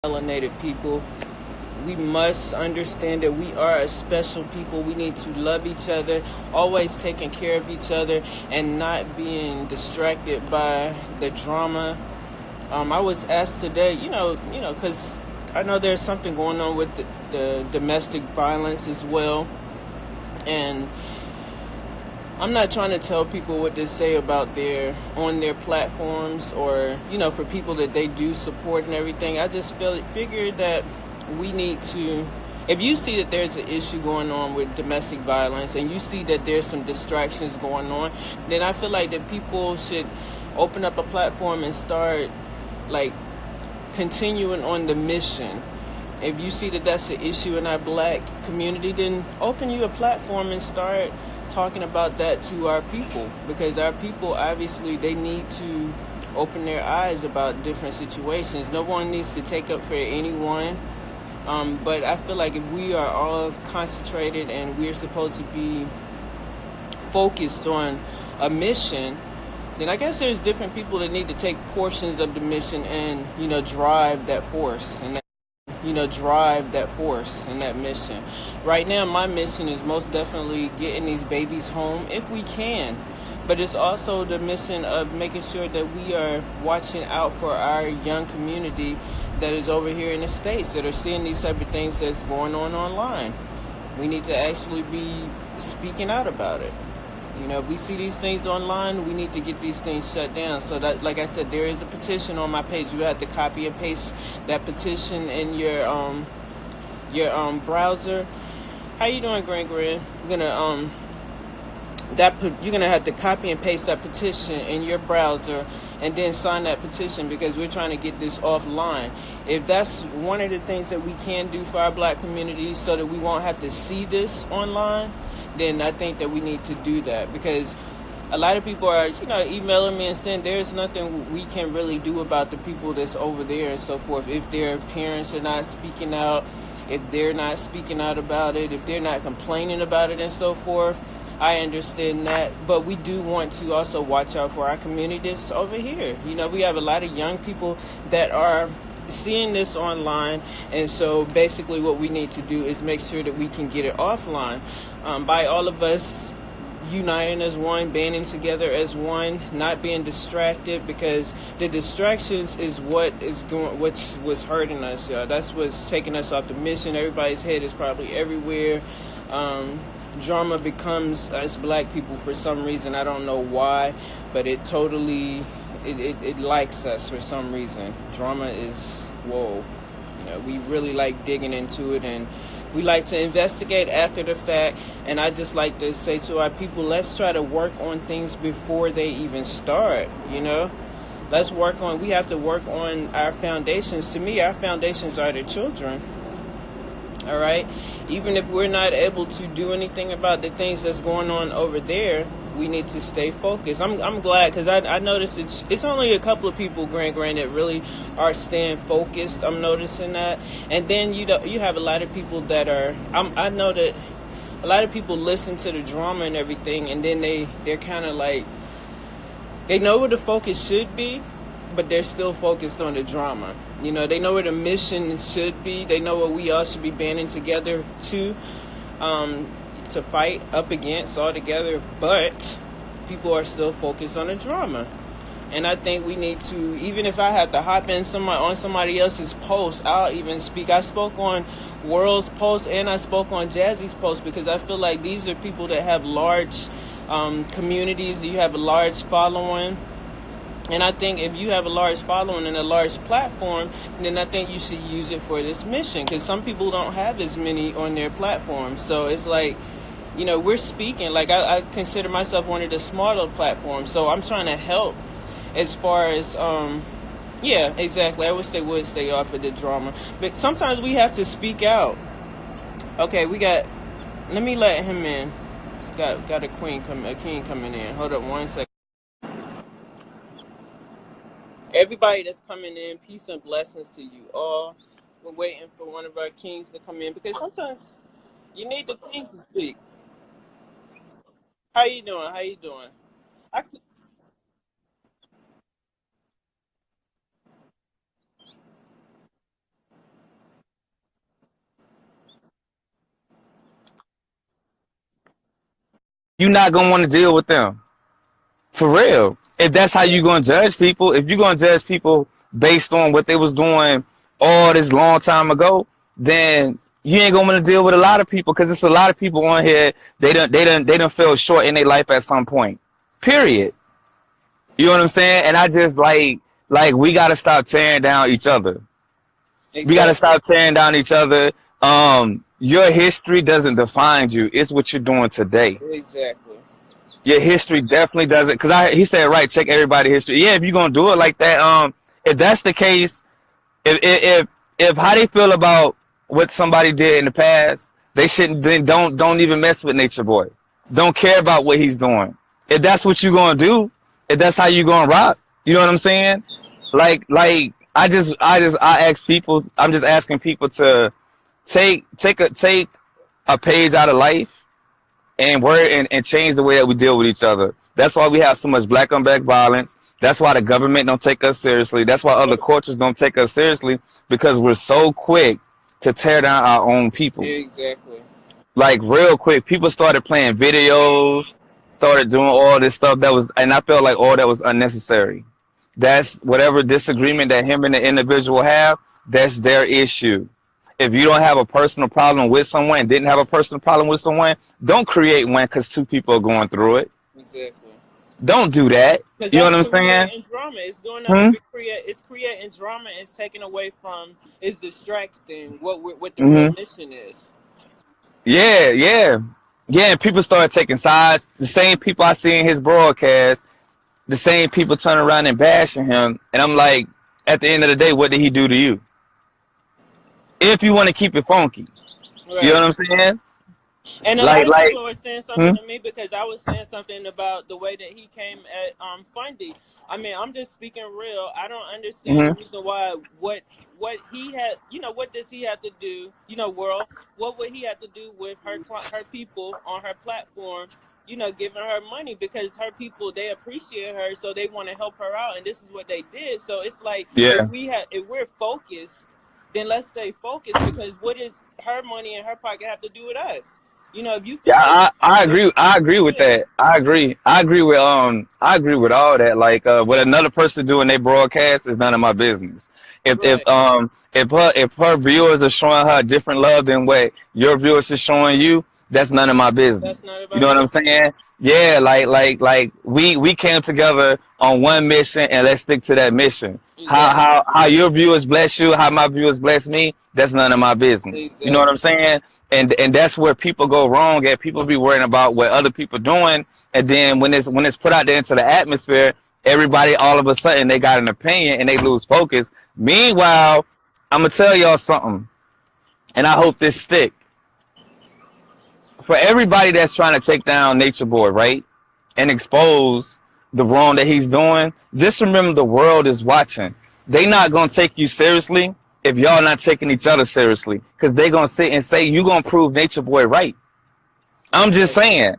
melanated people. We must understand that we are a special people. We need to love each other, always taking care of each other, and not being distracted by the drama. I was asked today, because I know there's something going on with the domestic violence as well, and I'm not trying to tell people what to say about on their platforms, or for people that they do support and everything. I just figured that we need to, if you see that there's an issue going on with domestic violence and you see that there's some distractions going on, then I feel like that people should open up a platform and start continuing on the mission. If you see that that's an issue in our black community, then open you a platform and start talking about that to our people, because our people, obviously, they need to open their eyes about different situations. No one needs to take up for anyone, but I feel like if we are all concentrated and we're supposed to be focused on a mission, then I guess there's different people that need to take portions of the mission and drive that force and that mission. Right now, my mission is most definitely getting these babies home if we can. But it's also the mission of making sure that we are watching out for our young community that is over here in the States that are seeing these type of things that's going on online. We need to actually be speaking out about it. If we see these things online, we need to get these things shut down. So that, like I said, there is a petition on my page. You have to copy and paste that petition in your browser. How you doing, Grand? You're gonna have to copy and paste that petition in your browser and then sign that petition, because we're trying to get this offline. If that's one of the things that we can do for our black community so that we won't have to see this online, then I think that we need to do that, because a lot of people are, emailing me and saying there's nothing we can really do about the people that's over there and so forth. If their parents are not speaking out, if they're not speaking out about it, if they're not complaining about it and so forth, I understand that. But we do want to also watch out for our communities over here. We have a lot of young people that are seeing this online, and so basically what we need to do is make sure that we can get it offline by all of us uniting as one, banding together as one, not being distracted, because the distractions is what's hurting us, y'all. That's what's taking us off the mission. Everybody's head is probably everywhere. Drama becomes us black people for some reason. I don't know why, but it totally it likes us for some reason. Drama is whoa. We really like digging into it, and we like to investigate after the fact. And I just like to say to our people, let's try to work on things before they even start. We have to work on our foundations. To me, our foundations are the children. All right? Even if we're not able to do anything about the things that's going on over there, we need to stay focused. I'm glad, because I noticed it's only a couple of people, Grand, that really are staying focused. I'm noticing that. And then you have a lot of people that are, I know that a lot of people listen to the drama and everything, and then they're kind of like, they know where the focus should be, but they're still focused on the drama. They know where the mission should be. They know what we all should be banding together to fight up against all together, but people are still focused on the drama. And I think we need to, even if I have to hop in on somebody else's post, I'll even speak. I spoke on World's post and I spoke on Jazzy's post, because I feel like these are people that have large communities. You have a large following. And I think if you have a large following and a large platform, then I think you should use it for this mission, because some people don't have as many on their platform. So it's like, we're speaking. Like, I consider myself one of the smaller platforms, so I'm trying to help as far as, yeah, exactly. I wish they would stay off of the drama. But sometimes we have to speak out. Okay, let me let him in. It's got a king coming in. Hold up 1 second. Everybody that's coming in, peace and blessings to you all. We're waiting for one of our kings to come in, because sometimes you need the king to speak. How you doing? I, you're not gonna want to deal with them. For real. If that's how you're gonna judge people, if you're gonna judge people based on what they was doing all this long time ago, then you ain't gonna want to deal with a lot of people, because it's a lot of people on here. They done fell short in their life at some point. Period. You know what I'm saying? And I just like we gotta stop tearing down each other. Exactly. We gotta stop tearing down each other. Your history doesn't define you. It's what you're doing today. Exactly. Your history definitely doesn't. Because he said, right, check everybody's history. Yeah, if you're gonna do it like that, if that's the case, if how they feel about what somebody did in the past, they shouldn't. Then don't even mess with Nature Boy. Don't care about what he's doing. If that's what you're gonna do, if that's how you're gonna rock, you know what I'm saying? Like I ask people. I'm just asking people to take a page out of life and change the way that we deal with each other. That's why we have so much black on black violence. That's why the government don't take us seriously. That's why other cultures don't take us seriously, because we're so quick to tear down our own people. Exactly. Like real quick, people started playing videos, started doing all this stuff and I felt like all that was unnecessary. That's whatever disagreement that him and the individual have, that's their issue. If you don't have a personal problem with someone, didn't have a personal problem with someone, don't create one because two people are going through it. Exactly. Don't do that. You know what I'm saying? Drama. It's doing nothing but it's creating drama. It's taking away from, it's distracting what the real mission is. Yeah. And people started taking sides. The same people I see in his broadcast, the same people turn around and bashing him. And I'm like, at the end of the day, what did he do to you? If you want to keep it funky. Right. You know what I'm saying? And a lot of people were saying something to me because I was saying something about the way that he came at Fundy. I mean, I'm just speaking real. I don't understand the reason why what he had, what does he have to do, world, what would he have to do with her people on her platform, giving her money, because her people, they appreciate her, so they want to help her out, and this is what they did. So it's like, if we're focused, then let's stay focused, because what does her money in her pocket have to do with us? If you I agree with that. I agree with all that. Like what another person doing their broadcast is none of my business. If her viewers are showing her different love than what your viewers are showing you, that's none of my business. You know what I'm saying? Yeah, like we came together on one mission, and let's stick to that mission. Exactly. How your viewers bless you, how my viewers bless me, that's none of my business. Exactly. You know what I'm saying? And that's where people go wrong at. People be worrying about what other people doing, and then when it's put out there into the atmosphere, everybody all of a sudden they got an opinion and they lose focus. Meanwhile, I'm gonna tell y'all something, and I hope this stick. For everybody that's trying to take down Nature Boy, right, and expose the wrong that he's doing, just remember the world is watching. They not gonna take you seriously if y'all not taking each other seriously, because they gonna sit and say you gonna prove Nature Boy right. I'm just saying,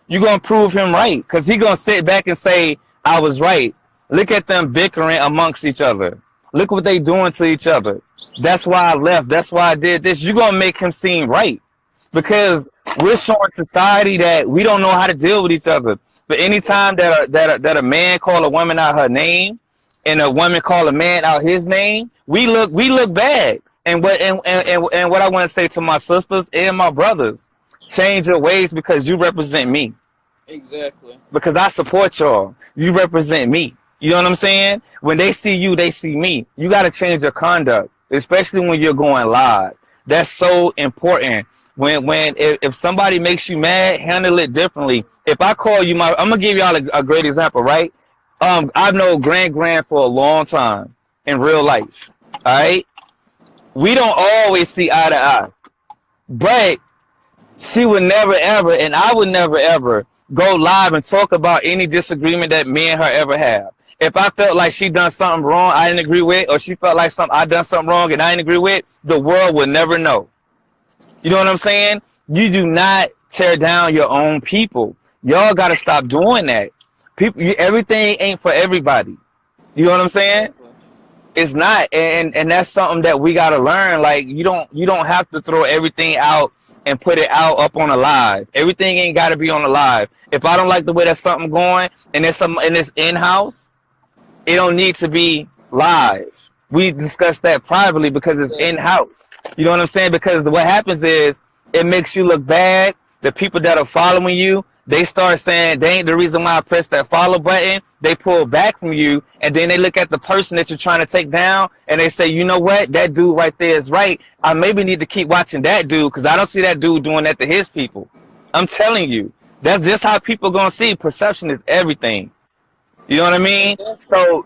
you gonna prove him right, because he gonna sit back and say I was right. Look at them bickering amongst each other. Look what they doing to each other. That's why I left. That's why I did this. You gonna make him seem right, because we're showing society that we don't know how to deal with each other. But anytime that a man call a woman out her name, and a woman call a man out his name, we look bad. And what I want to say to my sisters and my brothers, change your ways, because you represent me. Exactly. Because I support y'all. You represent me. You know what I'm saying? When they see you, they see me. You got to change your conduct, especially when you're going live. That's so important. If somebody makes you mad, handle it differently. If I call you I'm gonna give y'all a great example, right? I've known Grand for a long time in real life. All right, we don't always see eye to eye, but she would never ever, and I would never ever go live and talk about any disagreement that me and her ever have. If I felt like she done something wrong I didn't agree with, or she felt like I done something wrong and I didn't agree with, the world would never know. You know what I'm saying? You do not tear down your own people. Y'all got to stop doing that. Everything ain't for everybody. You know what I'm saying? It's not, and that's something that we got to learn. Like you don't have to throw everything out and put it out up on a live. Everything ain't got to be on a live. If I don't like the way that something going and it's in-house, it don't need to be live. We discussed that privately because it's in-house. You know what I'm saying? Because what happens is it makes you look bad. The people that are following you, they start saying they ain't the reason why I pressed that follow button. They pull back from you, and then they look at the person that you're trying to take down, and they say, you know what? That dude right there is right. I maybe need to keep watching that dude because I don't see that dude doing that to his people. I'm telling you, that's just how people gonna see. Perception is everything. You know what I mean? So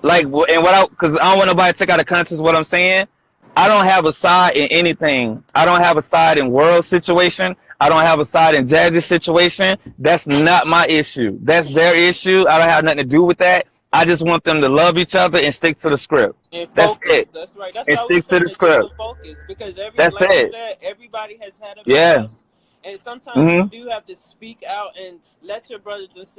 like, and because I don't want nobody to take out of context what I'm saying. I don't have a side in anything. I don't have a side in world situation. I don't have a side in Jazzy's situation. That's not my issue. That's their issue. I don't have nothing to do with that. I just want them to love each other and stick to the script. And That's focus. it. That's right. That's And what I stick was to trying the to do, script. to focus. Because That's like you it. said, everybody has had a Yeah. past. And sometimes you do have to speak out and let your brothers and sisters